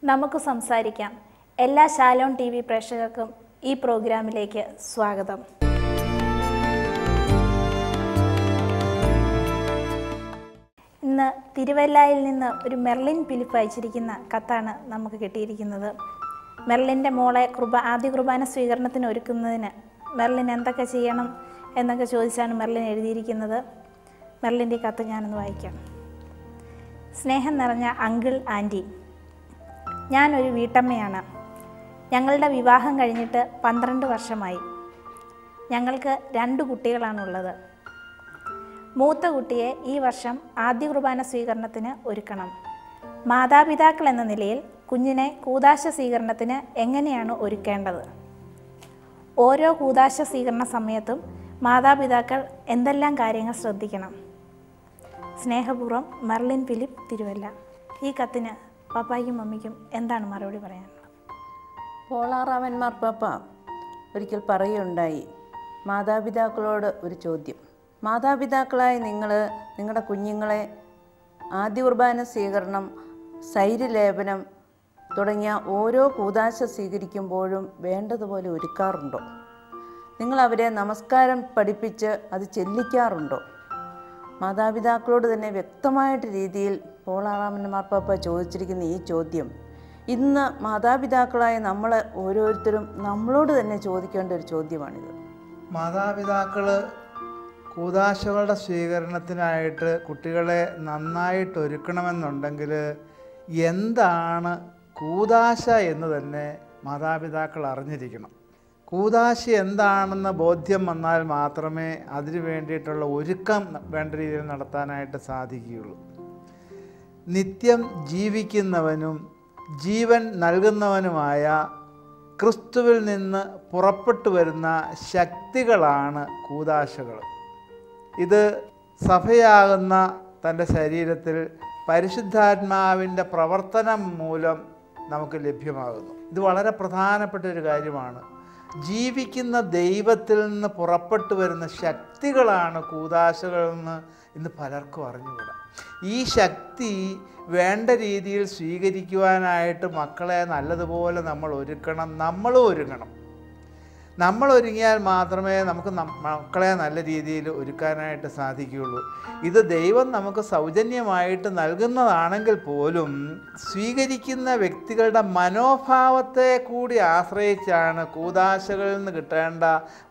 നമുക്ക് സംസാരിക്കാം. എല്ലാ ശാലോം TV പ്രേക്ഷകർക്കും ഈ പ്രോഗ്രാമിലേക്ക് സ്വാഗതം. ഇന്ന് തിരുവല്ലയിൽ നിന്ന് ഒരു മെർലിൻ ഫിലിപ്പ് അയച്ചിരിക്കുന്ന കത്താണ് നമുക്ക് കിട്ടിയിരിക്കുന്നത്. മെർലിൻ്റെ മോളെ ആദ്യ കുർബാന സ്വീകരണത്തിന് ഒരുക്കുന്നതിന് മെർലിൻ എന്തൊക്കെ ചെയ്യണം എന്നൊക്കെ ചോദിച്ചാണ് മെർലിൻ എഴുതിയിരിക്കുന്നത്. മെർലിൻ്റെ കത്ത് ഞാനൊന്ന് വായിക്കാം. സ്നേഹം നിറഞ്ഞ അങ്കിൾ ആൻറ്റി, ഞാനൊരു വീട്ടമ്മയാണ്. ഞങ്ങളുടെ വിവാഹം കഴിഞ്ഞിട്ട് 12 വർഷമായി. ഞങ്ങൾക്ക് 2 കുട്ടികളാണുള്ളത്. മൂത്ത കുട്ടിയെ ഈ വർഷം ആദ്യ കുർബാന സ്വീകരണത്തിന് ഒരുക്കണം. മാതാപിതാക്കൾ എന്ന നിലയിൽ കുഞ്ഞിനെ കൂദാശ സ്വീകരണത്തിന് എങ്ങനെയാണ് ഒരുക്കേണ്ടത്? ഓരോ കൂദാശ സ്വീകരണ സമയത്തും മാതാപിതാക്കൾ എന്തെല്ലാം കാര്യങ്ങൾ ശ്രദ്ധിക്കണം? സ്നേഹപൂർവ്വം മെർലിൻ ഫിലിപ്പ്, തിരുവല്ല. ഈ കത്തിന് പാപ്പായ്ക്കും മമ്മിക്കും എന്താണ് മറുപടി പറയാനുള്ളത്? പോളാറാമൻ മാർപ്പാപ്പ ഒരിക്കൽ പറയുകയുണ്ടായി, മാതാപിതാക്കളോട് ഒരു ചോദ്യം. മാതാപിതാക്കളായി നിങ്ങളുടെ കുഞ്ഞുങ്ങളെ ആദ്യ കുർബാന സ്വീകരണം, സൈര്യലേപനം തുടങ്ങിയ ഓരോ കൂദാശ സ്വീകരിക്കുമ്പോഴും വേണ്ടതുപോലെ ഒരുക്കാറുണ്ടോ? നിങ്ങൾ അവരെ നമസ്കാരം പഠിപ്പിച്ച് അത് ചെല്ലിക്കാറുണ്ടോ? മാതാപിതാക്കളോട് തന്നെ വ്യക്തമായിട്ട് രീതിയിൽ പോളാറാമൻ മാർപ്പാപ്പ ചോദിച്ചിരിക്കുന്ന ഈ ചോദ്യം ഇന്ന് മാതാപിതാക്കളായ നമ്മൾ ഓരോരുത്തരും നമ്മളോട് തന്നെ ചോദിക്കേണ്ട ഒരു ചോദ്യമാണിത്. മാതാപിതാക്കൾ കൂദാശകളുടെ സ്വീകരണത്തിനായിട്ട് കുട്ടികളെ നന്നായിട്ട് ഒരുക്കണമെന്നുണ്ടെങ്കിൽ എന്താണ് കൂദാശ എന്ന് തന്നെ മാതാപിതാക്കൾ അറിഞ്ഞിരിക്കണം. കൂദാശ എന്താണെന്ന് ബോധ്യം വന്നാൽ മാത്രമേ അതിനു വേണ്ടിയിട്ടുള്ള ഒരുക്കം വേണ്ട രീതിയിൽ നടത്താനായിട്ട് സാധിക്കുകയുള്ളൂ. നിത്യം ജീവിക്കുന്നവനും ജീവൻ നൽകുന്നവനുമായ ക്രിസ്തുവിൽ നിന്ന് പുറപ്പെട്ടു വരുന്ന ശക്തികളാണ് കൂദാശകൾ. ഇത് സഭയാകുന്ന തൻ്റെ ശരീരത്തിൽ പരിശുദ്ധാത്മാവിൻ്റെ പ്രവർത്തനം മൂലം നമുക്ക് ലഭ്യമാകുന്നു. ഇത് വളരെ പ്രധാനപ്പെട്ട ഒരു കാര്യമാണ്. ജീവിക്കുന്ന ദൈവത്തിൽ നിന്ന് പുറപ്പെട്ടു വരുന്ന ശക്തികളാണ് കൂദാശകളെന്ന് ഇന്ന് പലർക്കും അറിഞ്ഞുകൂടാ. ഈ ശക്തി വേണ്ട രീതിയിൽ സ്വീകരിക്കുവാനായിട്ട് മക്കളെ നല്ലതുപോലെ നമ്മൾ ഒരുക്കണം. നമ്മളും ഒരുങ്ങണം. നമ്മൾ ഒരുങ്ങിയാൽ മാത്രമേ നമുക്ക് മക്കളെ നല്ല രീതിയിൽ ഒരുക്കാനായിട്ട് സാധിക്കുകയുള്ളൂ. ഇത് ദൈവം നമുക്ക് സൗജന്യമായിട്ട് നൽകുന്നതാണെങ്കിൽ പോലും സ്വീകരിക്കുന്ന വ്യക്തികളുടെ മനോഭാവത്തെ കൂടി ആശ്രയിച്ചാണ് കൂദാശകളിൽ നിന്ന് കിട്ടേണ്ട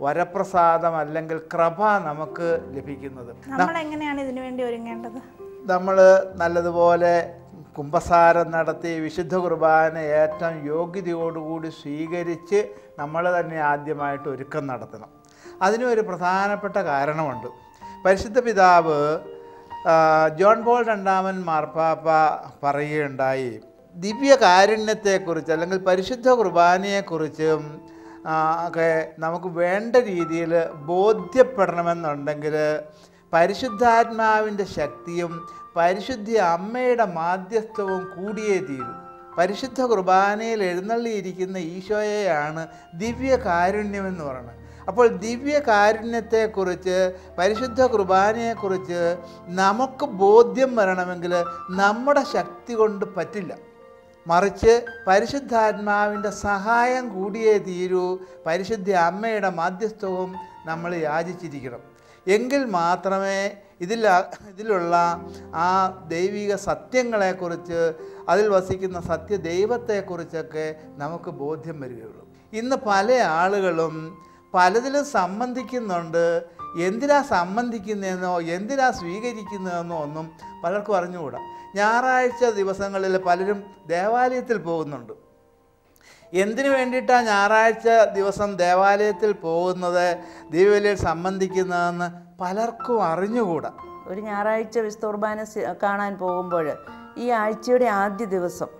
വരപ്രസാദം അല്ലെങ്കിൽ കൃപ നമുക്ക് ലഭിക്കുന്നത്. നമ്മൾ എങ്ങനെയാണ് ഇതിനു വേണ്ടി ഒരുങ്ങേണ്ടത്? നമ്മൾ നല്ലതുപോലെ കുമ്പസാരം നടത്തി വിശുദ്ധ കുർബാന ഏറ്റവും യോഗ്യതയോടുകൂടി സ്വീകരിച്ച് നമ്മൾ തന്നെ ആദ്യമായിട്ട് ഒരുക്കം നടത്തണം. അതിനൊരു പ്രധാനപ്പെട്ട കാരണമുണ്ട്. പരിശുദ്ധ പിതാവ് ജോൺ പോൾ II മാർപ്പാപ്പ പറയുകയുണ്ടായി, ദിവ്യകാരുണ്യത്തെക്കുറിച്ച് അല്ലെങ്കിൽ പരിശുദ്ധ കുർബാനയെക്കുറിച്ചും ഒക്കെ നമുക്ക് വേണ്ട രീതിയിൽ ബോധ്യപ്പെടണമെന്നുണ്ടെങ്കിൽ പരിശുദ്ധാത്മാവിൻ്റെ ശക്തിയും പരിശുദ്ധ അമ്മയുടെ മാധ്യസ്ഥവും കൂടിയേ തീരും. പരിശുദ്ധ കുർബാനയിൽ എഴുന്നള്ളിയിരിക്കുന്ന ഈശോയെയാണ് ദിവ്യകാരുണ്യമെന്ന് പറയുന്നത്. അപ്പോൾ ദിവ്യകാരുണ്യത്തെക്കുറിച്ച് പരിശുദ്ധ കുർബാനയെക്കുറിച്ച് നമുക്ക് ബോധ്യം വരണമെങ്കിൽ നമ്മുടെ ശക്തി കൊണ്ട് പറ്റില്ല. മറിച്ച് പരിശുദ്ധാത്മാവിൻ്റെ സഹായം കൂടിയേ തീരൂ. പരിശുദ്ധ അമ്മയുടെ മാധ്യസ്ഥവും നമ്മൾ യാചിച്ചിരിക്കണം. എങ്കിൽ മാത്രമേ ഇതിലുള്ള ആ ദൈവിക സത്യങ്ങളെക്കുറിച്ച്, അതിൽ വസിക്കുന്ന സത്യദൈവത്തെക്കുറിച്ചൊക്കെ നമുക്ക് ബോധ്യം വരികയുള്ളൂ. ഇന്ന് പല ആളുകളും പലതിലും സംബന്ധിക്കുന്നുണ്ട്. എന്തിനാ സംബന്ധിക്കുന്നതെന്നോ എന്തിനാ സ്വീകരിക്കുന്നതെന്നോ ഒന്നും പലർക്കും അറിഞ്ഞുകൂടാ. ഞായറാഴ്ച ദിവസങ്ങളിൽ പലരും ദേവാലയത്തിൽ പോകുന്നുണ്ട്. എന്തിനു വേണ്ടിയിട്ടാണ് ഞായറാഴ്ച ദിവസം ദേവാലയത്തിൽ പോകുന്നത്, ദിവ്യബലിയിൽ സംബന്ധിക്കുന്നതെന്ന് പലർക്കും അറിഞ്ഞുകൂടാ. ഒരു ഞായറാഴ്ച വിശുദ്ധ കുർബാന കാണാൻ പോകുമ്പോൾ ഈ ആഴ്ചയുടെ ആദ്യ ദിവസം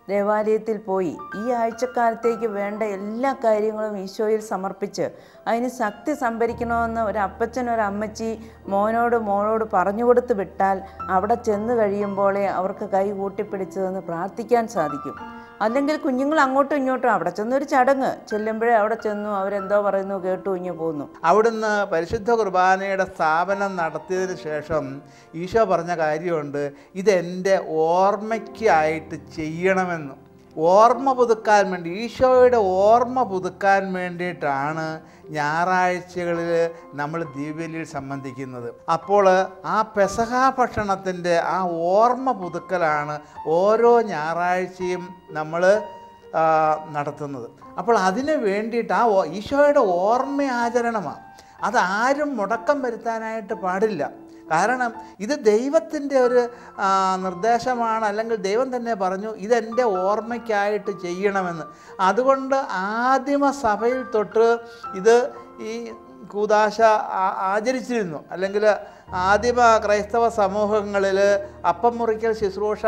ദേവാലയത്തിൽ പോയി ഈ ആഴ്ചക്കാലത്തേക്ക് വേണ്ട എല്ലാ കാര്യങ്ങളും ഈശോയിൽ സമർപ്പിച്ച് അതിന് ശക്തി സംഭരിക്കണമെന്ന് ഒരു അപ്പച്ചൻ ഒരു അമ്മച്ചി മോളോട് പറഞ്ഞു കൊടുത്ത് വിട്ടാൽ അവിടെ ചെന്ന് കഴിയുമ്പോഴേ അവർക്ക് കൈ കൂട്ടിപ്പിടിച്ചതെന്ന് പ്രാർത്ഥിക്കാൻ സാധിക്കും. അല്ലെങ്കിൽ കുഞ്ഞുങ്ങൾ അങ്ങോട്ടും ഇങ്ങോട്ടും അവിടെ ചെന്നൊരു ചടങ്ങ് ചെല്ലുമ്പോഴേ അവിടെ ചെന്നു അവരെന്തോ പറയുന്നു കേട്ടു ഇഞ്ഞു പോകുന്നു. അവിടുന്ന് പരിശുദ്ധ കുർബാനയുടെ സ്ഥാപനം നടത്തിയതിന് ശേഷം ഈശോ പറഞ്ഞ കാര്യമുണ്ട്, ഇതെൻ്റെ ഓർമ്മയ്ക്കായിട്ട് ചെയ്യണമെന്ന്. ഓർമ്മ പുതുക്കാൻ വേണ്ടി, ഈശോയുടെ ഓർമ്മ പുതുക്കാൻ വേണ്ടിയിട്ടാണ് ഞായറാഴ്ചകളിൽ നമ്മൾ ദിവ്യബലിയിൽ സംബന്ധിക്കുന്നത്. അപ്പോൾ ആ പെസഹ ഭക്ഷണത്തിൻ്റെ ആ ഓർമ്മ പുതുക്കലാണ് ഓരോ ഞായറാഴ്ചയും നമ്മൾ നടത്തുന്നത്. അപ്പോൾ അതിന് വേണ്ടിയിട്ട് ആ ഈശോയുടെ ഓർമ്മ ആചരണമാണ്. അതാരും മുടക്കം വരുത്താനായിട്ട് പാടില്ല. കാരണം ഇത് ദൈവത്തിൻ്റെ ഒരു നിർദ്ദേശമാണ്, അല്ലെങ്കിൽ ദൈവം തന്നെ പറഞ്ഞു ഇതെൻ്റെ ഓർമ്മയ്ക്കായിട്ട് ചെയ്യണമെന്ന്. അതുകൊണ്ട് ആദിമ സഭയിൽ തൊട്ട് ഇത് ഈ കൂദാശ ആചരിച്ചിരുന്നു. അല്ലെങ്കിൽ ആദിമ ക്രൈസ്തവ സമൂഹങ്ങളിൽ അപ്പം മുറിക്കൽ ശുശ്രൂഷ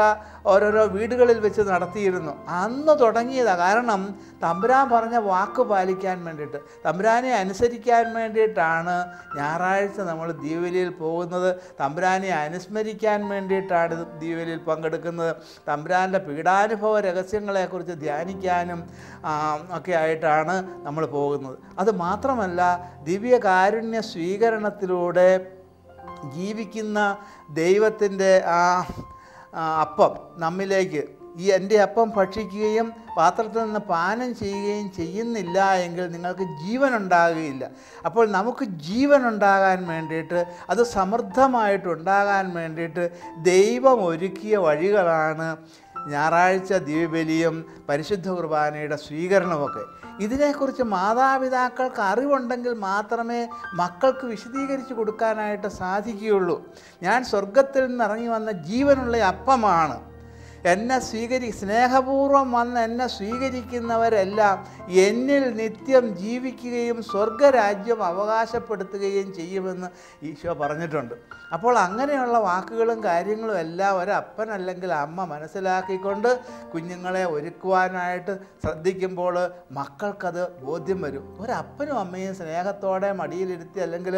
ഓരോരോ വീടുകളിൽ വെച്ച് നടത്തിയിരുന്നു. അന്ന് തുടങ്ങിയതാണ്. കാരണം തമ്പുരാൻ പറഞ്ഞ വാക്ക് പാലിക്കാൻ വേണ്ടിയിട്ട്, തമ്പുരാനെ അനുസരിക്കാൻ വേണ്ടിയിട്ടാണ് ഞായറാഴ്ച നമ്മൾ ദിവ്യബലിയിൽ പോകുന്നത്. തമ്പുരാനെ അനുസ്മരിക്കാൻ വേണ്ടിയിട്ടാണ് ദിവ്യബലിയിൽ പങ്കെടുക്കുന്നത്. തമ്പുരാൻ്റെ പീഡാനുഭവ രഹസ്യങ്ങളെക്കുറിച്ച് ധ്യാനിക്കാനും ഒക്കെ ആയിട്ടാണ് നമ്മൾ പോകുന്നത്. അത് മാത്രമല്ല, ദിവ്യകാരുണ്യ സ്വീകരണത്തിലൂടെ ജീവിക്കുന്ന ദൈവത്തിൻ്റെ ആ അപ്പം നമ്മിലേക്ക്, ഈ എൻ്റെ അപ്പം ഭക്ഷിക്കുകയും പാത്രത്തിൽ നിന്ന് പാനം ചെയ്യുകയും ചെയ്യുന്നില്ല എങ്കിൽ നിങ്ങൾക്ക് ജീവനുണ്ടാകുകയില്ല. അപ്പോൾ നമുക്ക് ജീവനുണ്ടാകാൻ വേണ്ടിയിട്ട്, അത് സമൃദ്ധമായിട്ടുണ്ടാകാൻ വേണ്ടിയിട്ട് ദൈവം ഒരുക്കിയ വഴികളാണ് ഞായറാഴ്ച ദിവ്യബലിയും പരിശുദ്ധ കുർബാനയുടെ സ്വീകരണമൊക്കെ. ഇതിനെക്കുറിച്ച് മാതാപിതാക്കൾക്ക് അറിവുണ്ടെങ്കിൽ മാത്രമേ മക്കൾക്ക് വിശദീകരിച്ച് കൊടുക്കാനായിട്ട് സാധിക്കുകയുള്ളൂ. ഞാൻ സ്വർഗത്തിൽ നിന്ന് ഇറങ്ങി വന്ന ജീവനുള്ള അപ്പമാണ്, എന്നെ സ്നേഹപൂർവ്വം വന്ന് എന്നെ സ്വീകരിക്കുന്നവരെല്ലാം എന്നിൽ നിത്യം ജീവിക്കുകയും സ്വർഗരാജ്യം അവകാശപ്പെടുത്തുകയും ചെയ്യുമെന്ന് ഈശോ പറഞ്ഞിട്ടുണ്ട്. അപ്പോൾ അങ്ങനെയുള്ള വാക്കുകളും കാര്യങ്ങളും എല്ലാം ഒരപ്പൻ അല്ലെങ്കിൽ അമ്മ മനസ്സിലാക്കിക്കൊണ്ട് കുഞ്ഞുങ്ങളെ ഒരുക്കുവാനായിട്ട് ശ്രദ്ധിക്കുമ്പോൾ മക്കൾക്കത് ബോധ്യം വരും. ഒരപ്പനും അമ്മയും സ്നേഹത്തോടെ മടിയിലിരുത്തി അല്ലെങ്കിൽ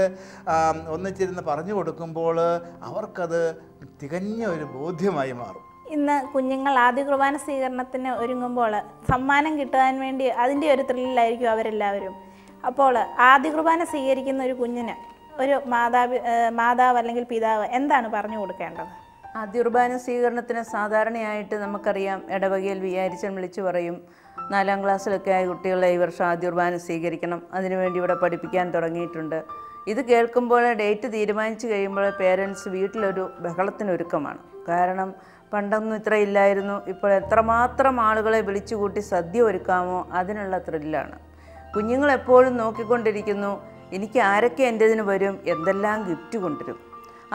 ഒന്നിച്ചിരുന്ന് പറഞ്ഞു കൊടുക്കുമ്പോൾ അവർക്കത് തികഞ്ഞ ഒരു ബോധ്യമായി മാറും. ഇന്ന് കുഞ്ഞുങ്ങൾ ആദ്യ കുർബാന സ്വീകരണത്തിന് ഒരുങ്ങുമ്പോൾ സമ്മാനം കിട്ടാൻ വേണ്ടി അതിൻ്റെ ഒരു ത്രില്ലിലായിരിക്കും അവരെല്ലാവരും. അപ്പോൾ ആദ്യ കുർബാന സ്വീകരിക്കുന്ന ഒരു കുഞ്ഞിന് ഒരു മാതാവ് അല്ലെങ്കിൽ പിതാവ് എന്താണ് പറഞ്ഞു കൊടുക്കേണ്ടത്? ആദ്യ കുർബാന സ്വീകരണത്തിന് സാധാരണയായിട്ട് നമുക്കറിയാം, ഇടവകയിൽ വിചാരിച്ചൻ വിളിച്ചു പറയും, 4ാം ക്ലാസ്സിലൊക്കെ ആയ കുട്ടികളെ ഈ വർഷം ആദ്യ കുർബാന സ്വീകരിക്കണം, അതിനുവേണ്ടി ഇവിടെ പഠിപ്പിക്കാൻ തുടങ്ങിയിട്ടുണ്ട്. ഇത് കേൾക്കുമ്പോൾ ഡേറ്റ് തീരുമാനിച്ചു കഴിയുമ്പോൾ പേരൻസ് വീട്ടിലൊരു ബഹളത്തിനൊരുക്കമാണ്. കാരണം പണ്ടൊന്നും ഇത്ര ഇല്ലായിരുന്നു. ഇപ്പോൾ എത്രമാത്രം ആളുകളെ വിളിച്ചുകൂട്ടി സദ്യ ഒരുക്കാമോ അതിനുള്ള ത്രില്ലാണ്. കുഞ്ഞുങ്ങളെപ്പോഴും നോക്കിക്കൊണ്ടിരിക്കുന്നു, എനിക്ക് ആരൊക്കെ എൻ്റെതിന് വരും, എന്തെല്ലാം ഗിഫ്റ്റ് കൊണ്ടുവരും.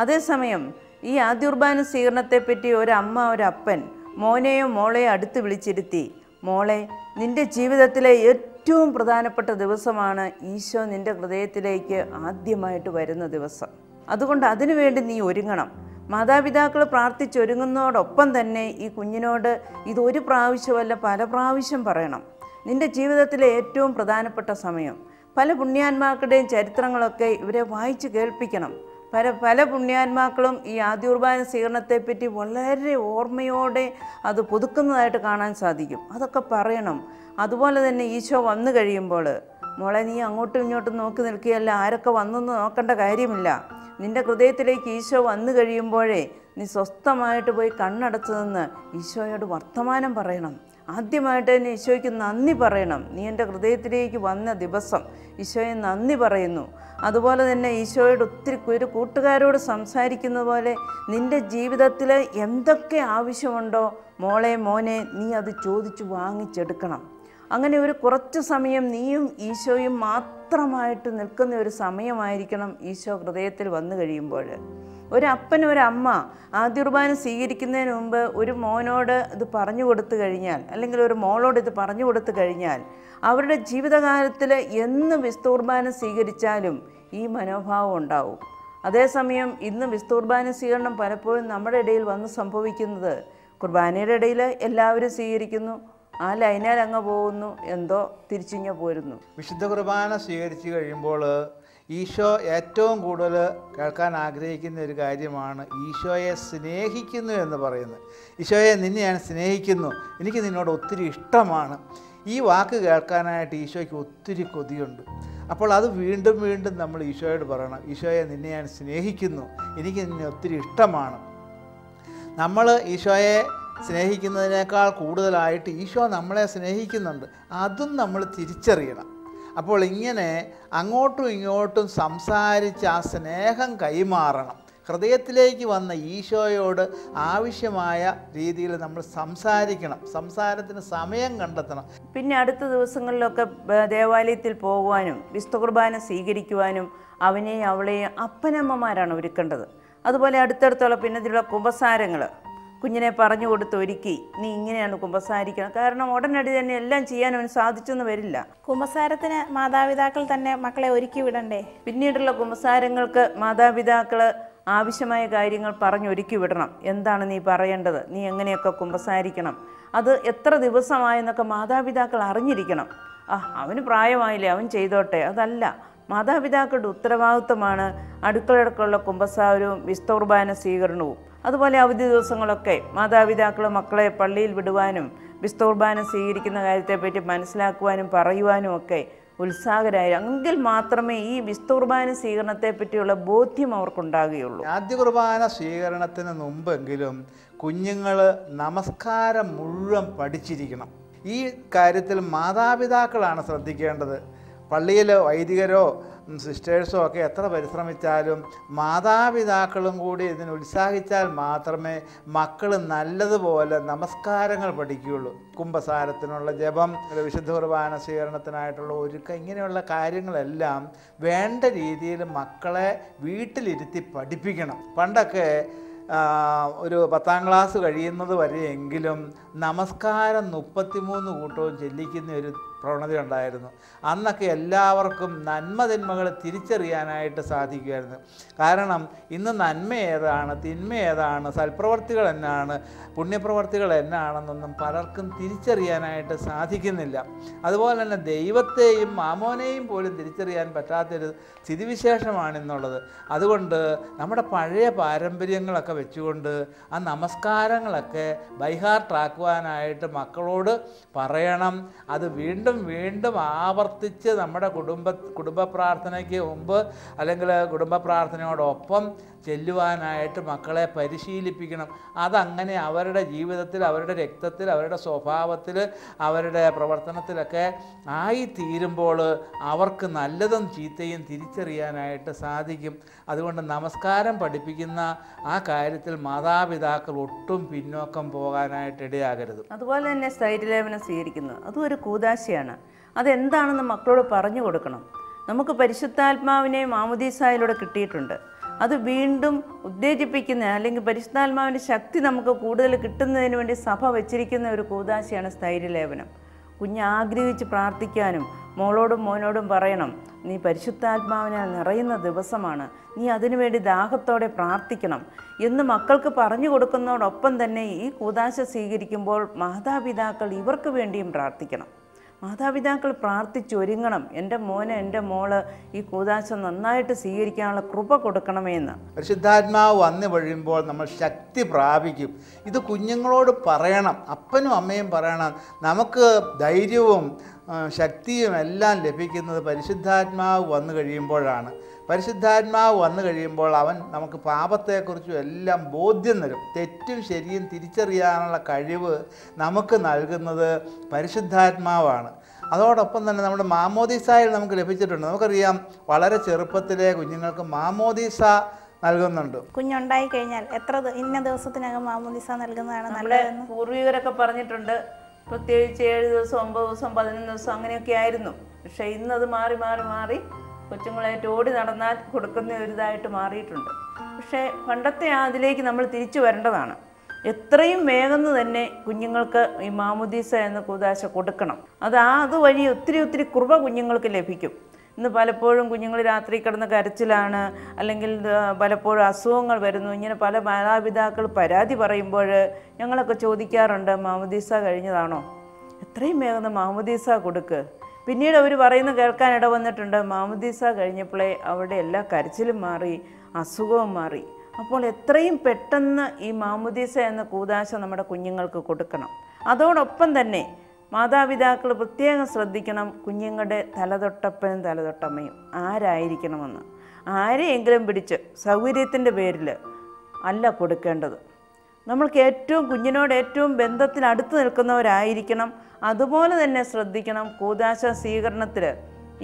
അതേസമയം ഈ ആദ്യ കുർബാന സ്വീകരണത്തെപ്പറ്റി ഒരമ്മ ഒരപ്പൻ മോനെയോ മോളെയോ അടുത്ത് വിളിച്ചിരുത്തി, മോളെ, നിൻ്റെ ജീവിതത്തിലെ ഏറ്റവും പ്രധാനപ്പെട്ട ദിവസമാണ് ഈശോ നിൻ്റെ ഹൃദയത്തിലേക്ക് ആദ്യമായിട്ട് വരുന്ന ദിവസം. അതുകൊണ്ട് അതിനുവേണ്ടി നീ ഒരുങ്ങണം. മാതാപിതാക്കൾ പ്രാർത്ഥിച്ചൊരുങ്ങുന്നതോടൊപ്പം തന്നെ ഈ കുഞ്ഞിനോട് ഇതൊരു പ്രാവശ്യമല്ല പല പ്രാവശ്യം പറയണം. നിൻ്റെ ജീവിതത്തിലെ ഏറ്റവും പ്രധാനപ്പെട്ട സമയം. പല പുണ്യാന്മാക്കളുടെയും ചരിത്രങ്ങളൊക്കെ ഇവരെ വായിച്ച് കേൾപ്പിക്കണം. പല പുണ്യാന്മാക്കളും ഈ ആദ്യ കുർബാന സ്വീകരണത്തെപ്പറ്റി വളരെ ഓർമ്മയോടെ അത് പുതുക്കുന്നതായിട്ട് കാണാൻ സാധിക്കും. അതൊക്കെ പറയണം. അതുപോലെ തന്നെ ഈശോ വന്നു കഴിയുമ്പോൾ, മോളെ, നീ അങ്ങോട്ടും ഇങ്ങോട്ടും നോക്കി നിൽക്കുകയല്ല, ആരൊക്കെ വന്നെന്ന് നോക്കേണ്ട കാര്യമില്ല. നിൻ്റെ ഹൃദയത്തിലേക്ക് ഈശോ വന്നു കഴിയുമ്പോഴേ നീ സ്വസ്ഥമായിട്ട് പോയി കണ്ണടച്ചു നിന്ന് ഈശോയോട് വർത്തമാനം പറയണം. ആദ്യമായിട്ട് തന്നെ ഈശോയ്ക്ക് നന്ദി പറയണം. നീ എൻ്റെ ഹൃദയത്തിലേക്ക് വന്ന ദിവസം ഈശോയെ നന്ദി പറയുന്നു. അതുപോലെ തന്നെ ഈശോയോട് ഒത്തിരി ഒരു കൂട്ടുകാരോട് സംസാരിക്കുന്ന പോലെ നിൻ്റെ ജീവിതത്തിൽ എന്തൊക്കെ ആവശ്യമുണ്ടോ മോളെ മോനെ നീ അത് ചോദിച്ചു വാങ്ങിച്ചെടുക്കണം. അങ്ങനെ ഒരു കുറച്ച് സമയം നീയും ഈശോയും മാത്രമായിട്ട് നിൽക്കുന്ന ഒരു സമയമായിരിക്കണം ഈശോ ഹൃദയത്തിൽ വന്നു കഴിയുമ്പോൾ. ഒരപ്പൻ ഒരമ്മ ആദ്യ കുർബാന സ്വീകരിക്കുന്നതിന് മുമ്പ് ഒരു മോനോട് ഇത് പറഞ്ഞു കൊടുത്തു കഴിഞ്ഞാൽ, അല്ലെങ്കിൽ ഒരു മോളോട് ഇത് പറഞ്ഞു കൊടുത്തു കഴിഞ്ഞാൽ, അവരുടെ ജീവിതകാലത്തിൽ എന്ന് വിശുദ്ധ കുർബാന സ്വീകരിച്ചാലും ഈ മനോഭാവം ഉണ്ടാവും. അതേസമയം ഇന്ന് വിശുദ്ധ കുർബാന സ്വീകരണം പലപ്പോഴും നമ്മുടെ ഇടയിൽ വന്ന് സംഭവിക്കുന്നത്, കുർബാനയുടെ ഇടയിൽ എല്ലാവരും സ്വീകരിക്കുന്നു, ആ ലൈനാൽ അങ്ങ് പോകുന്നു, എന്തോ തിരിച്ചിങ്ങ പോരുന്നു. വിശുദ്ധ കുർബാന സ്വീകരിച്ചു കഴിയുമ്പോൾ ഈശോ ഏറ്റവും കൂടുതൽ കേൾക്കാൻ ആഗ്രഹിക്കുന്ന ഒരു കാര്യമാണ് ഈശോയെ സ്നേഹിക്കുന്നു എന്ന് പറയുന്നത്. ഈശോയെ, നിന്നെ ഞാൻ സ്നേഹിക്കുന്നു, എനിക്ക് നിന്നോട് ഒത്തിരി ഇഷ്ടമാണ്. ഈ വാക്ക് കേൾക്കാനായിട്ട് ഈശോയ്ക്ക് ഒത്തിരി കൊതിയുണ്ട്. അപ്പോൾ അത് വീണ്ടും വീണ്ടും നമ്മൾ ഈശോയോട് പറയണം, ഈശോയെ, നിന്നെ ഞാൻ സ്നേഹിക്കുന്നു, എനിക്ക് നിന്നെ ഒത്തിരി ഇഷ്ടമാണ്. നമ്മൾ ഈശോയെ സ്നേഹിക്കുന്നതിനേക്കാൾ കൂടുതലായിട്ട് ഈശോ നമ്മളെ സ്നേഹിക്കുന്നുണ്ട്. അതും നമ്മൾ തിരിച്ചറിയണം. അപ്പോൾ ഇങ്ങനെ അങ്ങോട്ടും ഇങ്ങോട്ടും സംസാരിച്ച് ആ സ്നേഹം കൈമാറണം. ഹൃദയത്തിലേക്ക് വന്ന ഈശോയോട് ആവശ്യമായ രീതിയിൽ നമ്മൾ സംസാരിക്കണം. സംസാരത്തിന് സമയം കണ്ടെത്തണം. പിന്നെ അടുത്ത ദിവസങ്ങളിലൊക്കെ ദേവാലയത്തിൽ പോകുവാനും വിശുദ്ധ കുർബാന സ്വീകരിക്കുവാനും അവനെയും അവളെയും അപ്പനമ്മമാരാണ് ഒരുക്കേണ്ടത്. അതുപോലെ അടുത്തടുത്തുള്ള പിന്നതിലുള്ള കുമ്പസാരങ്ങൾ കുഞ്ഞിനെ പറഞ്ഞു കൊടുത്ത് ഒരുക്കി, നീ ഇങ്ങനെയാണ് കുമ്പസാരിക്കണം. കാരണം ഉടനടി തന്നെ എല്ലാം ചെയ്യാൻ അവന് സാധിച്ചെന്ന് വരില്ല. കുമ്പസാരത്തിന് മാതാപിതാക്കൾ തന്നെ മക്കളെ ഒരുക്കി വിടണ്ടേ? പിന്നീടുള്ള കുമ്പസാരങ്ങൾക്ക് മാതാപിതാക്കൾ ആവശ്യമായ കാര്യങ്ങൾ പറഞ്ഞൊരുക്കി വിടണം. എന്താണ് നീ പറയേണ്ടത്, നീ എങ്ങനെയൊക്കെ കുമ്പസാരിക്കണം, അത് എത്ര ദിവസമായെന്നൊക്കെ മാതാപിതാക്കൾ അറിഞ്ഞിരിക്കണം. അവന് പ്രായമായില്ലേ, അവൻ ചെയ്തോട്ടെ. അതല്ല, മാതാപിതാക്കളുടെ ഉത്തരവാദിത്വമാണ് അടുക്കളടക്കമുള്ള കുമ്പസാരവും വിശുദ്ധ കുർബാന സ്വീകരണവും. അതുപോലെ അവധി ദിവസങ്ങളൊക്കെ മാതാപിതാക്കൾ മക്കളെ പള്ളിയിൽ വിടുവാനും വിശുദ്ധ കുർബാന സ്വീകരിക്കുന്ന കാര്യത്തെപ്പറ്റി മനസ്സിലാക്കുവാനും പറയുവാനും ഒക്കെ ഉത്സാഹരായി. എങ്കിൽ മാത്രമേ ഈ വിശുദ്ധ കുർബാന സ്വീകരണത്തെ പറ്റിയുള്ള ബോധ്യം അവർക്കുണ്ടാകുകയുള്ളൂ. ആദ്യ കുർബാന സ്വീകരണത്തിന് മുമ്പെങ്കിലും കുഞ്ഞുങ്ങൾ നമസ്കാരം മുഴുവൻ പഠിച്ചിരിക്കണം. ഈ കാര്യത്തിൽ മാതാപിതാക്കളാണ് ശ്രദ്ധിക്കേണ്ടത്. പള്ളിയിൽ വൈദികരോ സിസ്റ്റേഴ്സോ ഒക്കെ എത്ര പരിശ്രമിച്ചാലും മാതാപിതാക്കളും കൂടി ഇതിന് ഉത്സാഹിച്ചാൽ മാത്രമേ മക്കൾ നല്ലതുപോലെ നമസ്കാരങ്ങൾ പഠിക്കുകയുള്ളൂ. കുമ്പസാരത്തിനുള്ള ജപം, വിശുദ്ധ കുർബാന സ്വീകരണത്തിനായിട്ടുള്ള ഒരുക്കം, ഇങ്ങനെയുള്ള കാര്യങ്ങളെല്ലാം വേണ്ട രീതിയിൽ മക്കളെ വീട്ടിലിരുത്തി പഠിപ്പിക്കണം. പണ്ടൊക്കെ ഒരു 10ാം ക്ലാസ് കഴിയുന്നത് വരെയെങ്കിലും നമസ്കാരം 33 കൂട്ടവും ചെല്ലിക്കുന്ന ഒരു പ്രവണത ഉണ്ടായിരുന്നു. അന്നൊക്കെ എല്ലാവർക്കും നന്മതിന്മകൾ തിരിച്ചറിയാനായിട്ട് സാധിക്കുമായിരുന്നു. കാരണം ഇന്ന് നന്മ ഏതാണ്, തിന്മ ഏതാണ്, സൽപ്രവർത്തികൾ എന്നാണ്, പുണ്യപ്രവർത്തികൾ എന്നാണെന്നൊന്നും പലർക്കും തിരിച്ചറിയാനായിട്ട് സാധിക്കുന്നില്ല. അതുപോലെ തന്നെ ദൈവത്തെയും മാമോനെയും പോലും തിരിച്ചറിയാൻ പറ്റാത്തൊരു സ്ഥിതിവിശേഷമാണെന്നുള്ളത്. അതുകൊണ്ട് നമ്മുടെ പഴയ പാരമ്പര്യങ്ങളൊക്കെ വെച്ചുകൊണ്ട് ആ നമസ്കാരങ്ങളൊക്കെ ബൈഹാർട്ടാക്കുവാനായിട്ട് മക്കളോട് പറയണം. അത് വീണ്ടും വീണ്ടും ആവർത്തിച്ച് നമ്മുടെ കുടുംബ പ്രാർത്ഥനയ്ക്ക് മുമ്പ് അല്ലെങ്കിൽ കുടുംബ പ്രാർത്ഥനയോടൊപ്പം ചെല്ലുവാനായിട്ട് മക്കളെ പരിശീലിപ്പിക്കണം. അതങ്ങനെ അവരുടെ ജീവിതത്തിൽ, അവരുടെ രക്തത്തിൽ, അവരുടെ സ്വഭാവത്തിൽ, അവരുടെ പ്രവർത്തനത്തിലൊക്കെ ആയിത്തീരുമ്പോൾ അവർക്ക് നല്ലതും ചീത്തയും തിരിച്ചറിയാനായിട്ട് സാധിക്കും. അതുകൊണ്ട് നമസ്കാരം പഠിപ്പിക്കുന്ന ആ കാര്യത്തിൽ മാതാപിതാക്കൾ ഒട്ടും പിന്നോക്കം പോകാനായിട്ട് ഇടയാകരുത്. അതുപോലെ തന്നെ സ്ഥൈര്യലേപനം സ്വീകരിക്കുന്നത് അതും ഒരു കൂദാശയാണ്. അതെന്താണെന്ന് മക്കളോട് പറഞ്ഞു കൊടുക്കണം. നമുക്ക് പരിശുദ്ധാത്മാവിനെ മാമോദീസായിലൂടെ കിട്ടിയിട്ടുണ്ട്. അത് വീണ്ടും ഉത്തേജിപ്പിക്കുന്ന അല്ലെങ്കിൽ പരിശുദ്ധാത്മാവിൻ്റെ ശക്തി നമുക്ക് കൂടുതൽ കിട്ടുന്നതിന് വേണ്ടി സഭ വെച്ചിരിക്കുന്ന ഒരു കൂദാശയാണ് സ്ഥൈര്യലേപനം. കുഞ്ഞ് ആഗ്രഹിച്ച് പ്രാർത്ഥിക്കാനും മോളോടും മോനോടും പറയണം, നീ പരിശുദ്ധാത്മാവിനാൽ നിറയുന്ന ദിവസമാണ്, നീ അതിനുവേണ്ടി ദാഹത്തോടെ പ്രാർത്ഥിക്കണം എന്ന് മക്കൾക്ക് പറഞ്ഞു കൊടുക്കുന്നതോടൊപ്പം തന്നെ ഈ കൂദാശ സ്വീകരിക്കുമ്പോൾ മാതാപിതാക്കൾ ഇവർക്ക് വേണ്ടിയും പ്രാർത്ഥിക്കണം. മാതാപിതാക്കൾ പ്രാർത്ഥിച്ചൊരുങ്ങണം, എൻ്റെ മോന് എൻ്റെ മോള് ഈ കൂദാശ നന്നായിട്ട് സ്വീകരിക്കാനുള്ള കൃപ കൊടുക്കണമേ എന്ന്. പരിശുദ്ധാത്മാവ് വന്നു കഴിയുമ്പോൾ നമ്മൾ ശക്തി പ്രാപിക്കും. ഇത് കുഞ്ഞുങ്ങളോട് പറയണം, അപ്പനും അമ്മയും പറയണം. നമുക്ക് ധൈര്യവും ശക്തിയും എല്ലാം ലഭിക്കുന്നത് പരിശുദ്ധാത്മാവ് വന്നു കഴിയുമ്പോഴാണ്. പരിശുദ്ധാത്മാവ് വന്നു കഴിയുമ്പോൾ അവൻ നമുക്ക് പാപത്തെക്കുറിച്ചും എല്ലാം ബോധ്യം തരും. തെറ്റും ശരിയും തിരിച്ചറിയാനുള്ള കഴിവ് നമുക്ക് നൽകുന്നത് പരിശുദ്ധാത്മാവാണ്. അതോടൊപ്പം തന്നെ നമ്മുടെ മാമോദീസായിൽ നമുക്ക് ലഭിച്ചിട്ടുണ്ട്. നമുക്കറിയാം, വളരെ ചെറുപ്പത്തിലെ കുഞ്ഞുങ്ങൾക്ക് മാമോദീസ നൽകുന്നുണ്ട്. കുഞ്ഞുണ്ടായി കഴിഞ്ഞാൽ ഇന്ന ദിവസത്തിനകം മാമോദീസ നൽകുന്നതാണ് നമ്മുടെ പൂർവികരൊക്കെ പറഞ്ഞിട്ടുണ്ട്. പ്രത്യേകിച്ച് 7 ദിവസം, 9 ദിവസം, 11 ദിവസം അങ്ങനെയൊക്കെ ആയിരുന്നു. പക്ഷേ ഇന്നത് മാറി മാറി മാറി കൊച്ചുങ്ങളായിട്ട് ഓടി നടന്നാൽ കൊടുക്കുന്ന ഒരിതായിട്ട് മാറിയിട്ടുണ്ട്. പക്ഷേ പണ്ടത്തെ അതിലേക്ക് നമ്മൾ തിരിച്ചു വരേണ്ടതാണ്. എത്രയും വേഗം തന്നെ കുഞ്ഞുങ്ങൾക്ക് ഈ മാമോദീസ എന്ന കൂദാശ കൊടുക്കണം. അതുവഴി ഒത്തിരി കൃപ കുഞ്ഞുങ്ങൾക്ക് ലഭിക്കും. ഇന്ന് പലപ്പോഴും കുഞ്ഞുങ്ങൾ രാത്രി കിടന്ന് കരച്ചിലാണ്, അല്ലെങ്കിൽ പലപ്പോഴും അസുഖങ്ങൾ വരുന്നു. ഇങ്ങനെ പല മാതാപിതാക്കൾ പരാതി പറയുമ്പോൾ ഞങ്ങളൊക്കെ ചോദിക്കാറുണ്ട്, മാമോദീസ കഴിഞ്ഞതാണോ? എത്രയും വേഗം മാമോദീസ കൊടുക്ക്. പിന്നീട് അവർ പറയുന്നത് കേൾക്കാൻ ഇട വന്നിട്ടുണ്ട്, മാമോദീസ കഴിഞ്ഞപ്പോഴേ അവരുടെ എല്ലാ കരച്ചിലും മാറി, അസുഖവും മാറി. അപ്പോൾ എത്രയും പെട്ടെന്ന് ഈ മാമോദീസ എന്ന കൂദാശ നമ്മുടെ കുഞ്ഞുങ്ങൾക്ക് കൊടുക്കണം. അതോടൊപ്പം തന്നെ മാതാപിതാക്കൾ പ്രത്യേകം ശ്രദ്ധിക്കണം, കുഞ്ഞുങ്ങളുടെ തലതൊട്ടപ്പനും തലതൊട്ടമ്മയും ആരായിരിക്കണമെന്ന്. ആരെയെങ്കിലും പിടിച്ച് സൗകര്യത്തിൻ്റെ പേരിൽ അല്ല കൊടുക്കേണ്ടത്. നമ്മൾക്ക് ഏറ്റവും കുഞ്ഞിനോട് ഏറ്റവും ബന്ധത്തിൽ അടുത്ത് നിൽക്കുന്നവരായിരിക്കണം. അതുപോലെ തന്നെ ശ്രദ്ധിക്കണം കൂദാശ സ്വീകരണത്തിൽ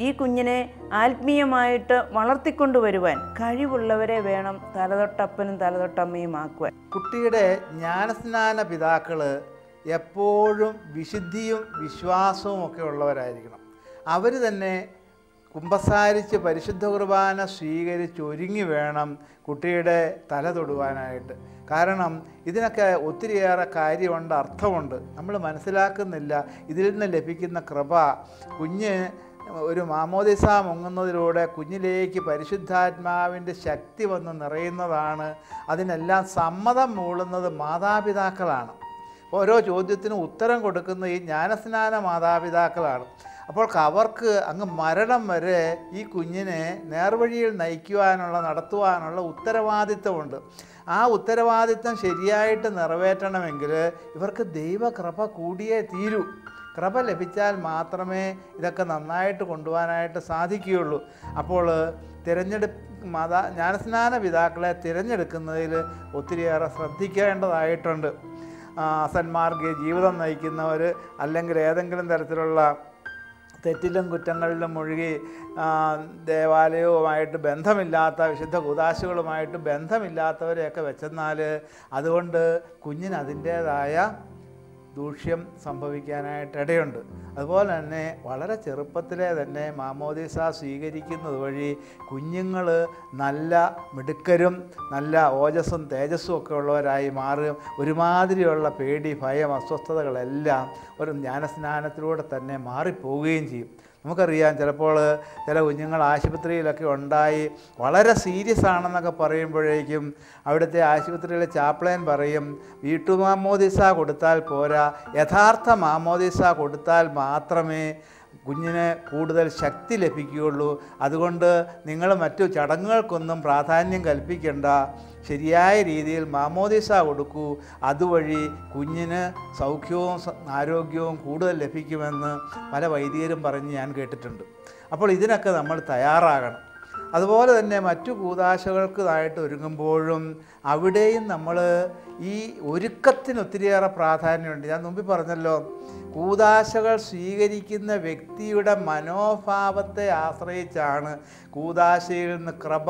ഈ കുഞ്ഞിനെ ആത്മീയമായിട്ട് വളർത്തിക്കൊണ്ടുവരുവാൻ കഴിവുള്ളവരെ വേണം തലതൊട്ടപ്പനും തലതൊട്ടമ്മയും ആക്കുവാൻ. കുട്ടിയുടെ ജ്ഞാനസ്നാന പിതാക്കൾ എപ്പോഴും വിശുദ്ധിയും വിശ്വാസവും ഒക്കെ ഉള്ളവരായിരിക്കണം. അവർ തന്നെ കുമ്പസാരിച്ച് പരിശുദ്ധ കുർബാന സ്വീകരിച്ച് ഒരുങ്ങി വേണം കുട്ടിയുടെ തല തൊടുവാനായിട്ട്. കാരണം ഇതിനൊക്കെ ഒത്തിരിയേറെ കാര്യമുണ്ട്, അർത്ഥമുണ്ട്, നമ്മൾ മനസ്സിലാക്കുന്നില്ല. ഇതിൽ നിന്ന് ലഭിക്കുന്ന കൃപ കുഞ്ഞ് ഒരു മാമോദിസ മുങ്ങുന്നതിലൂടെ കുഞ്ഞിലേക്ക് പരിശുദ്ധാത്മാവിൻ്റെ ശക്തി വന്ന് നിറയുന്നതാണ്. അതിനെല്ലാം സമ്മതം മൂളുന്നത് മാതാപിതാക്കളാണ്. ഓരോ ചോദ്യത്തിനും ഉത്തരം കൊടുക്കുന്ന ഈ ജ്ഞാനസ്നാന മാതാപിതാക്കളാണ്. അപ്പോൾ അവർക്ക് അങ്ങ് മരണം വരെ ഈ കുഞ്ഞിനെ നേർവഴിയിൽ നടത്തുവാനുള്ള ഉത്തരവാദിത്വമുണ്ട്. ആ ഉത്തരവാദിത്വം ശരിയായിട്ട് നിറവേറ്റണമെങ്കിൽ ഇവർക്ക് ദൈവകൃപ കൂടിയേ തീരൂ. കൃപ ലഭിച്ചാൽ മാത്രമേ ഇതൊക്കെ നന്നായിട്ട് കൊണ്ടുപോകാനായിട്ട് സാധിക്കുകയുള്ളൂ. അപ്പോൾ ജ്ഞാനസ്നാന പിതാക്കളെ തിരഞ്ഞെടുക്കുന്നതിൽ ഒത്തിരിയേറെ ശ്രദ്ധിക്കേണ്ടതായിട്ടുണ്ട്. സന്മാർഗീയ ജീവിതം നയിക്കുന്നവർ, അല്ലെങ്കിൽ ഏതെങ്കിലും തരത്തിലുള്ള തെറ്റിലും കുറ്റങ്ങളിലും മുഴുകി ദേവാലയവുമായിട്ട് ബന്ധമില്ലാത്ത, വിശുദ്ധ കൂദാശകളുമായിട്ട് ബന്ധമില്ലാത്തവരെയൊക്കെ വെച്ചെന്നാൽ അതുകൊണ്ട് കുഞ്ഞിന് അതിൻ്റേതായ ദൂഷ്യം സംഭവിക്കാനായിട്ടിടയുണ്ട്. അതുപോലെ തന്നെ വളരെ ചെറുപ്പത്തിലെ തന്നെ മാമോദിസ സ്വീകരിക്കുന്നത് വഴി കുഞ്ഞുങ്ങൾ നല്ല മിടുക്കരും നല്ല ഓജസ്സും തേജസ്സും ഒക്കെ ഉള്ളവരായി മാറും. ഒരുമാതിരിയുള്ള പേടി, ഭയം, അസ്വസ്ഥതകളെല്ലാം ഒരു ജ്ഞാനസ്നാനത്തിലൂടെ തന്നെ മാറിപ്പോവുകയും ചെയ്യും. നമുക്കറിയാം, ചിലപ്പോൾ ചില കുഞ്ഞുങ്ങൾ ആശുപത്രിയിലൊക്കെ ഉണ്ടായി വളരെ സീരിയസ് ആണെന്നൊക്കെ പറയുമ്പോഴേക്കും അവിടുത്തെ ആശുപത്രിയിലെ ചാപ്ലൻ പറയും, വീട്ടുമാമോദിസ കൊടുത്താൽ പോരാ, യഥാർത്ഥ മാമോദിസ കൊടുത്താൽ മാത്രമേ കുഞ്ഞിന് കൂടുതൽ ശക്തി ലഭിക്കുകയുള്ളൂ. അതുകൊണ്ട് നിങ്ങൾ മറ്റു ചടങ്ങുകൾക്കൊന്നും പ്രാധാന്യം കൽപ്പിക്കേണ്ട, ശരിയായ രീതിയിൽ മാമോദിസ കൊടുക്കൂ, അതുവഴി കുഞ്ഞിന് സൗഖ്യവും ആരോഗ്യവും കൂടുതൽ ലഭിക്കുമെന്ന് പല വൈദികരും പറഞ്ഞ് ഞാൻ കേട്ടിട്ടുണ്ട്. അപ്പോൾ ഇതിനൊക്കെ നമ്മൾ തയ്യാറാകണം. അതുപോലെ തന്നെ മറ്റു കൂദാശകൾക്കായിട്ട് ഒരുങ്ങുമ്പോഴും അവിടെയും നമ്മൾ ഈ ഒരുക്കത്തിന് ഒത്തിരിയേറെ പ്രാധാന്യമുണ്ട്. ഞാൻ മുമ്പിൽ പറഞ്ഞല്ലോ, കൂദാശകൾ സ്വീകരിക്കുന്ന വ്യക്തിയുടെ മനോഭാവത്തെ ആശ്രയിച്ചാണ് കൂദാശയിൽ നിന്ന് കൃപ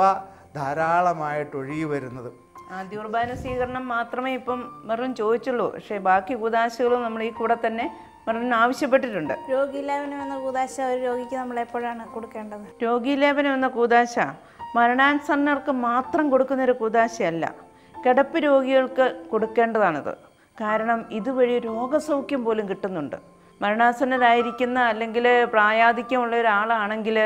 ധാരാളമായിട്ട് ഒഴുകി വരുന്നത്. ആദ്യ കുർബാന സ്വീകരണം മാത്രമേ ഇപ്പം മെറിൻ ചോദിച്ചുള്ളൂ. പക്ഷേ ബാക്കി കൂദാശകളും നമ്മൾ ഈ കൂടെ തന്നെ മെറിന് ആവശ്യപ്പെട്ടിട്ടുണ്ട്. രോഗീലേപനം എന്ന കൂദാശ ഒരു രോഗിക്ക് നമ്മൾ എപ്പോഴാണ് കൊടുക്കേണ്ടത്? രോഗീലേപനം എന്ന കൂദാശ മരണാസന്നർക്ക് മാത്രം കൊടുക്കുന്നൊരു കൂദാശയല്ല, കിടപ്പ് രോഗികൾക്ക് കൊടുക്കേണ്ടതാണിത്. കാരണം ഇതുവഴി രോഗസൗഖ്യം പോലും കിട്ടുന്നുണ്ട്. മരണാസന്നരായിരിക്കുന്ന അല്ലെങ്കിൽ പ്രായാധിക്യമുള്ള ഒരാളാണെങ്കിൽ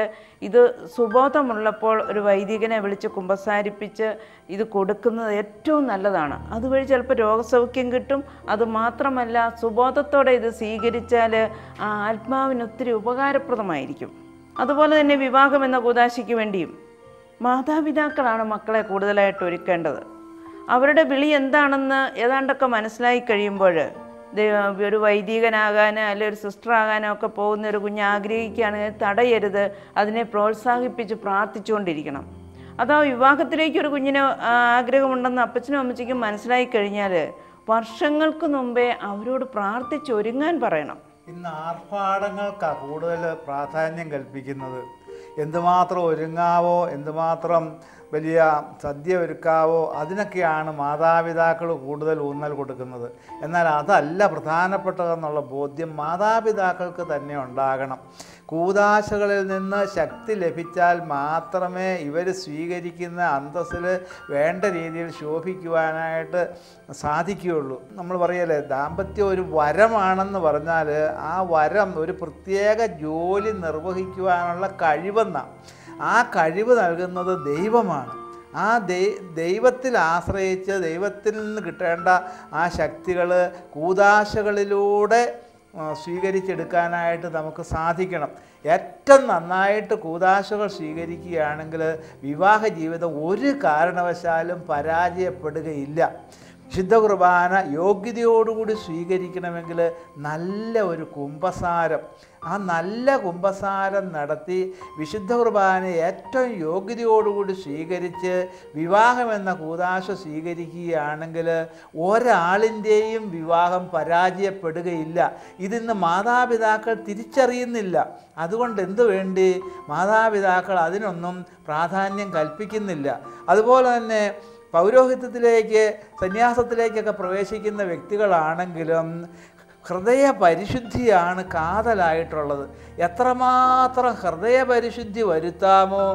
ഇത് സുബോധമുള്ളപ്പോൾ ഒരു വൈദികനെ വിളിച്ച് കുമ്പസാരിപ്പിച്ച് ഇത് കൊടുക്കുന്നത് ഏറ്റവും നല്ലതാണ്. അതുവഴി ചിലപ്പോൾ രോഗസൗഖ്യം കിട്ടും. അതുമാത്രമല്ല, സുബോധത്തോടെ ഇത് സ്വീകരിച്ചാൽ ആ ആത്മാവിന് ഒത്തിരി ഉപകാരപ്രദമായിരിക്കും. അതുപോലെ തന്നെ വിവാഹം എന്ന കൂദാശയ്ക്ക് വേണ്ടിയും മാതാപിതാക്കളാണ് മക്കളെ കൂടുതലായിട്ട് ഒരുക്കേണ്ടത്. അവരുടെ വിളി എന്താണെന്ന് ഏതാണ്ടൊക്കെ മനസ്സിലായി കഴിയുമ്പോൾ ഒരു വൈദികനാകാനോ അല്ലെങ്കിൽ ഒരു സിസ്റ്റർ ആകാനോ ഒക്കെ പോകുന്ന ഒരു കുഞ്ഞ് ആഗ്രഹിക്കുകയാണെങ്കിൽ തടയരുത്, അതിനെ പ്രോത്സാഹിപ്പിച്ച് പ്രാർത്ഥിച്ചുകൊണ്ടിരിക്കണം. അതോ വിവാഹത്തിലേക്ക് ഒരു കുഞ്ഞിന് ആഗ്രഹമുണ്ടെന്ന് അപ്പച്ചനും അമ്മച്ചിക്കും മനസ്സിലായി കഴിഞ്ഞാൽ വർഷങ്ങൾക്ക് മുമ്പേ അവരോട് പ്രാർത്ഥിച്ചൊരുങ്ങാൻ പറയണം. ഇന്ന് ആർഭാടങ്ങൾക്കാണ് കൂടുതൽ പ്രാധാന്യം കൽപ്പിക്കുന്നത്. എന്തുമാത്രം ഒരുങ്ങാവോ, എന്തുമാത്രം വലിയ സദ്യ ഒരുക്കാവോ, അതിനൊക്കെയാണ് മാതാപിതാക്കൾ കൂടുതൽ ഊന്നൽ കൊടുക്കുന്നത്. എന്നാൽ അതല്ല പ്രധാനപ്പെട്ടതെന്നുള്ള ബോധ്യം മാതാപിതാക്കൾക്ക് തന്നെ ഉണ്ടാകണം. കൂദാശകളിൽ നിന്ന് ശക്തി ലഭിച്ചാൽ മാത്രമേ ഇവർ സ്വീകരിക്കുന്ന അന്തസ്സിൽ വേണ്ട രീതിയിൽ ശോഭിക്കുവാനായിട്ട് സാധിക്കുകയുള്ളൂ. നമ്മൾ പറയല്ലേ, ദാമ്പത്യം ഒരു വരമാണെന്ന് പറഞ്ഞാൽ ആ വരം ഒരു പ്രത്യേക ജോലി നിർവഹിക്കുവാനുള്ള കഴിവെന്നാണ്. ആ കഴിവ് നൽകുന്നത് ദൈവമാണ്. ആ ദൈവത്തിൽ ആശ്രയിച്ച് ദൈവത്തിൽ നിന്ന് കിട്ടേണ്ട ആ ശക്തികൾ കൂദാശകളിലൂടെ സ്വീകരിച്ചെടുക്കാനായിട്ട് നമുക്ക് സാധിക്കണം. ഏറ്റവും നന്നായിട്ട് കൂദാശകൾ സ്വീകരിക്കുകയാണെങ്കിൽ വിവാഹ ജീവിതം ഒരു കാരണവശാലും പരാജയപ്പെടുകയില്ല. വിശുദ്ധ കുർബാന യോഗ്യതയോടുകൂടി സ്വീകരിക്കണമെങ്കിൽ നല്ല ഒരു കുമ്പസാരം, ആ നല്ല കുമ്പസാരം നടത്തി വിശുദ്ധ കുർബാന ഏറ്റവും യോഗ്യതയോടുകൂടി സ്വീകരിച്ച് വിവാഹമെന്ന കൂദാശ സ്വീകരിക്കുകയാണെങ്കിൽ ഒരാളിൻ്റെയും വിവാഹം പരാജയപ്പെടുകയില്ല. ഇതിന്ന് മാതാപിതാക്കൾ തിരിച്ചറിയുന്നില്ല. അതുകൊണ്ട് എന്തു വേണ്ടി മാതാപിതാക്കൾ അതിനൊന്നും പ്രാധാന്യം കൽപ്പിക്കുന്നില്ല. അതുപോലെ തന്നെ പൗരോഹിത്യത്തിലേക്ക് സന്യാസത്തിലേക്കൊക്കെ പ്രവേശിക്കുന്ന വ്യക്തികളാണെങ്കിലും ഹൃദയ പരിശുദ്ധിയാണ് കാതലായിട്ടുള്ളത്. എത്രമാത്രം ഹൃദയ പരിശുദ്ധി വരുത്താമോ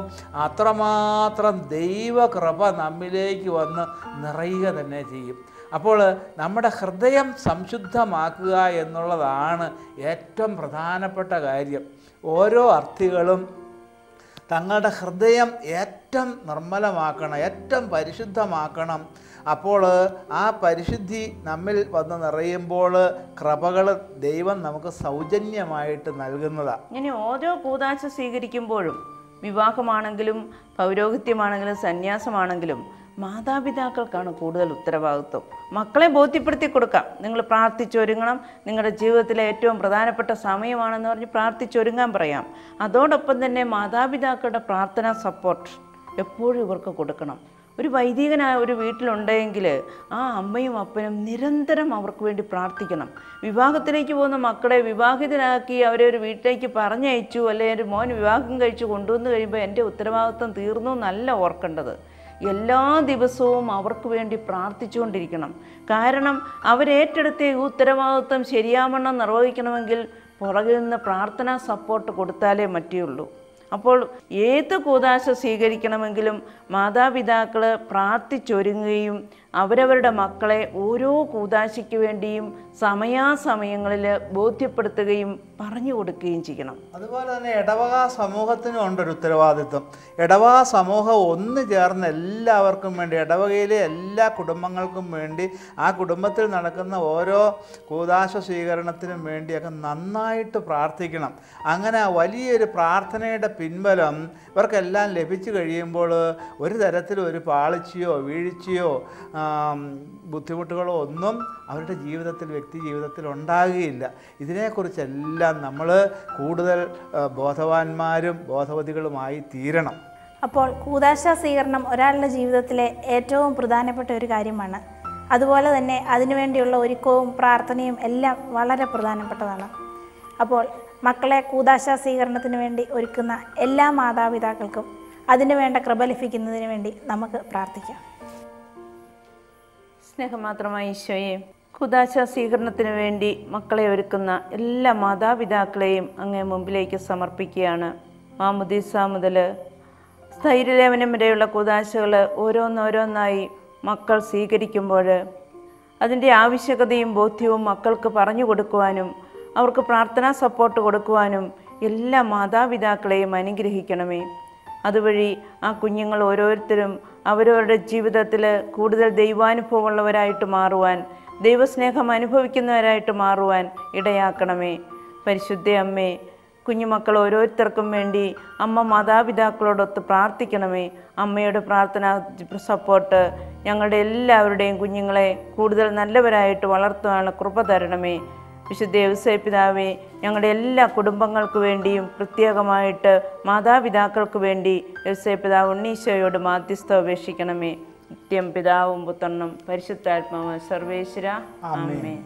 അത്രമാത്രം ദൈവകൃപ നമ്മിലേക്ക് വന്ന് നിറയുക തന്നെ ചെയ്യും. അപ്പോൾ നമ്മുടെ ഹൃദയം സംശുദ്ധമാക്കുക എന്നുള്ളതാണ് ഏറ്റവും പ്രധാനപ്പെട്ട കാര്യം. ഓരോ അർത്ഥികളും തങ്ങളുടെ ഹൃദയം ഏറ്റവും നിർമ്മലമാക്കണം, ഏറ്റവും പരിശുദ്ധമാക്കണം. അപ്പോൾ ആ പരിശുദ്ധി നമ്മിൽ വന്ന് നിറയുമ്പോൾ കൃപകൾ ദൈവം നമുക്ക് സൗജന്യമായിട്ട് നൽകുന്നതാണ്. ഇനി ഓരോ കൂദാശ സ്വീകരിക്കുമ്പോഴും വിവാഹമാണെങ്കിലും പൗരോഹിത്യമാണെങ്കിലും സന്യാസമാണെങ്കിലും മാതാപിതാക്കൾക്കാണ് കൂടുതൽ ഉത്തരവാദിത്വം. മക്കളെ ബോധ്യപ്പെടുത്തി കൊടുക്കാം. നിങ്ങൾ പ്രാർത്ഥിച്ചൊരുങ്ങണം, നിങ്ങളുടെ ജീവിതത്തിലെ ഏറ്റവും പ്രധാനപ്പെട്ട സമയമാണെന്ന് പറഞ്ഞ് പ്രാർത്ഥിച്ചൊരുങ്ങാൻ പറയാം. അതോടൊപ്പം തന്നെ മാതാപിതാക്കളുടെ പ്രാർത്ഥനാ സപ്പോർട്ട് എപ്പോഴും ഇവർക്ക് കൊടുക്കണം. ഒരു വൈദികനായ ഒരു വീട്ടിലുണ്ടെങ്കിൽ ആ അമ്മയും അപ്പനും നിരന്തരം അവർക്ക് വേണ്ടി പ്രാർത്ഥിക്കണം. വിവാഹത്തിലേക്ക് പോകുന്ന മക്കളെ വിവാഹിതരാക്കി അവരെ ഒരു വീട്ടിലേക്ക് പറഞ്ഞയച്ചു, അല്ലെങ്കിൽ ഒരു മോൻ വിവാഹം കഴിച്ചു കൊണ്ടുവന്ന് കഴിയുമ്പോൾ എൻ്റെ ഉത്തരവാദിത്വം തീർന്നു എന്നല്ല ഓർക്കേണ്ടത്. എല്ലാ ദിവസവും അവർക്ക് വേണ്ടി പ്രാർത്ഥിച്ചുകൊണ്ടിരിക്കണം. കാരണം അവരേറ്റെടുത്ത ഈ ഉത്തരവാദിത്വം ശരിയാവണ്ണം നിർവഹിക്കണമെങ്കിൽ പുറകിൽ നിന്ന് പ്രാർത്ഥനാ സപ്പോർട്ട് കൊടുത്താലേ മറ്റുള്ളൂ. അപ്പോൾ ഏത് കൂദാശ സ്വീകരിക്കണമെങ്കിലും മാതാപിതാക്കൾ പ്രാർത്ഥിച്ചൊരുങ്ങുകയും അവരവരുടെ മക്കളെ ഓരോ കൂദാശയ്ക്ക് വേണ്ടിയും സമയാസമയങ്ങളിൽ ബോധ്യപ്പെടുത്തുകയും പറഞ്ഞു കൊടുക്കുകയും ചെയ്യണം. അതുപോലെ തന്നെ ഇടവക സമൂഹത്തിനും ഉണ്ടൊരു ഉത്തരവാദിത്വം. ഇടവക സമൂഹം ഒന്ന് ചേർന്ന് എല്ലാവർക്കും വേണ്ടി, ഇടവകയിലെ എല്ലാ കുടുംബങ്ങൾക്കും വേണ്ടി, ആ കുടുംബത്തിൽ നടക്കുന്ന ഓരോ കൂദാശ സ്വീകരണത്തിനും വേണ്ടിയൊക്കെ നന്നായിട്ട് പ്രാർത്ഥിക്കണം. അങ്ങനെ വലിയൊരു പ്രാർത്ഥനയുടെ പിൻബലം ഇവർക്കെല്ലാം ലഭിച്ചു കഴിയുമ്പോൾ ഒരു തരത്തിലും ഒരു പാളിച്ചയോ വീഴ്ചയോ ബുദ്ധിമുട്ടുകളോ ഒന്നും അവരുടെ ജീവിതത്തിൽ, വ്യക്തി ജീവിതത്തിൽ ഉണ്ടാകുകയില്ല. ഇതിനെക്കുറിച്ചെല്ലാം നമ്മൾ കൂടുതൽ ബോധവാന്മാരും ബോധവതികളുമായി തീരണം. അപ്പോൾ കൂദാശ സ്വീകരണം ഒരാളുടെ ജീവിതത്തിലെ ഏറ്റവും പ്രധാനപ്പെട്ട ഒരു കാര്യമാണ്. അതുപോലെ തന്നെ അതിനുവേണ്ടിയുള്ള ഒരുക്കവും പ്രാർത്ഥനയും എല്ലാം വളരെ പ്രധാനപ്പെട്ടതാണ്. അപ്പോൾ മക്കളെ കൂദാശ സ്വീകരണത്തിന് വേണ്ടി ഒരുക്കുന്ന എല്ലാ മാതാപിതാക്കൾക്കും അതിനു വേണ്ട കൃപ ലഭിക്കുന്നതിന് വേണ്ടി നമുക്ക് പ്രാർത്ഥിക്കാം. സ്നേഹമാത്രമായ ഈശോയെ, കൂദാശ സ്വീകരണത്തിന് വേണ്ടി മക്കളെ ഒരുക്കുന്ന എല്ലാ മാതാപിതാക്കളെയും അങ്ങേ മുമ്പിലേക്ക് സമർപ്പിക്കുകയാണ്. മാമുദീസ മുതൽ സ്ഥൈര്യലേപനം വരെയുള്ള കൂദാശകൾ ഓരോന്നോരോന്നായി മക്കൾ സ്വീകരിക്കുമ്പോൾ അതിൻ്റെ ആവശ്യകതയും ബോധ്യവും മക്കൾക്ക് പറഞ്ഞു കൊടുക്കുവാനും അവർക്ക് പ്രാർത്ഥനാ സപ്പോർട്ട് കൊടുക്കുവാനും എല്ലാ മാതാപിതാക്കളെയും അനുഗ്രഹിക്കണമേ. അതുവഴി ആ കുഞ്ഞുങ്ങൾ ഓരോരുത്തരും അവരവരുടെ ജീവിതത്തിൽ കൂടുതൽ ദൈവാനുഭവമുള്ളവരായിട്ട് മാറുവാൻ, ദൈവസ്നേഹം അനുഭവിക്കുന്നവരായിട്ട് മാറുവാൻ ഇടയാക്കണമേ. പരിശുദ്ധ അമ്മേ, കുഞ്ഞുമക്കൾ ഓരോരുത്തർക്കും വേണ്ടി അമ്മ മാതാപിതാക്കളോടൊത്ത് പ്രാർത്ഥിക്കണമേ. അമ്മയുടെ പ്രാർത്ഥന സപ്പോർട്ട് ഞങ്ങളുടെ എല്ലാവരുടെയും കുഞ്ഞുങ്ങളെ കൂടുതൽ നല്ലവരായിട്ട് വളർത്തുവാനുള്ള കൃപ തരണമേ. വിശുദ്ധ ഔസേപ്പ് പിതാവേ, ഞങ്ങളുടെ എല്ലാ കുടുംബങ്ങൾക്ക് വേണ്ടിയും പ്രത്യേകമായിട്ട് മാതാപിതാക്കൾക്ക് വേണ്ടി ഔസേപ്പ് പിതാവ് ഉണ്ണീശോയോട് മാധ്യസ്ഥം അപേക്ഷിക്കണമേ. നിത്യം പിതാവും പുത്രനും പരിശുദ്ധാത്മാവും സർവേശ്വര ആമേൻ.